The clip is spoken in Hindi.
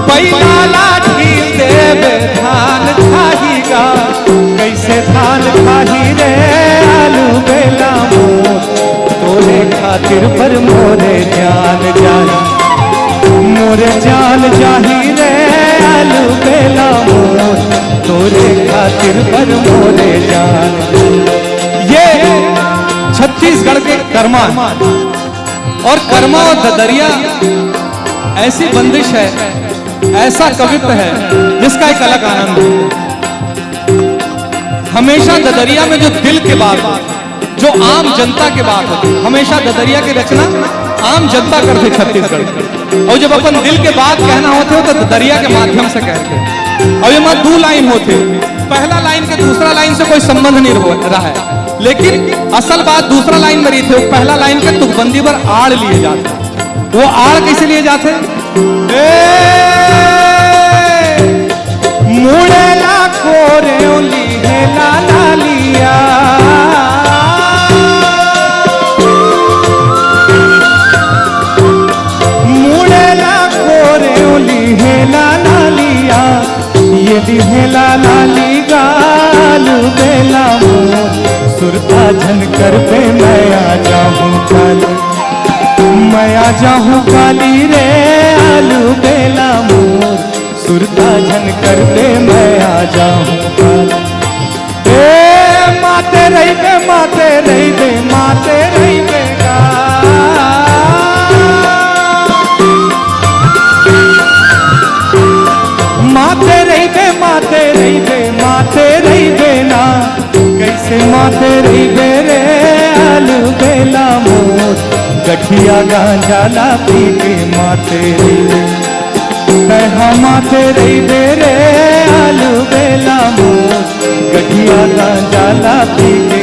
बैला लाठी देवे धान खाहीगा, कैसे धान खाही रे आलू बेला मोर, तोरे खातिर पर मोरे जान जाही, मोरे जान जाही रे आलू बेला मोर, तोरे खातिर पर मोरे जान। ये छत्तीसगढ़ के कर्मा और कर्मा और ददरिया ऐसी बंदिश है, ऐसा कवित्व है जिसका एक अलग आनंद है। हमेशा ददरिया में जो दिल के बात, जो आम जनता के बात होती, हमेशा ददरिया की रचना आम जनता करते छत्तीसगढ़, और जब अपन दिल के बात कहना होते हो तो ददरिया के माध्यम से कहते। और ये मत दो लाइन होते, पहला लाइन के दूसरा लाइन से कोई संबंध नहीं रहा है, लेकिन असल बात दूसरा लाइन में रही थी। पहला लाइन के तुकबंदी पर आड़ लिए जाते। वो आड़ कैसे लिए जाते? मुड़ेला कोरे लीहेला लालिया, मुड़ेला कोरे लीहेला लालिया, ये लीहेला लाली गाल बेला मोर, सुरता झनकर पे मैं आ जाऊं काली, मैं आ जाऊं काली रे आलू बेला मोर, सुरता झनकर पे मैं आ जाऊं काली। माते रही बे माते रही बे माते रही बे गा, माते रही बे माते रही बे माते रही बे ना, कैसे माते रही बे रे आलू बेला मोर, गठिया गांजा ला पी के माते रही, कहा माते रही बे रे आलू बेला मोर, गठिया गांजा ला पी के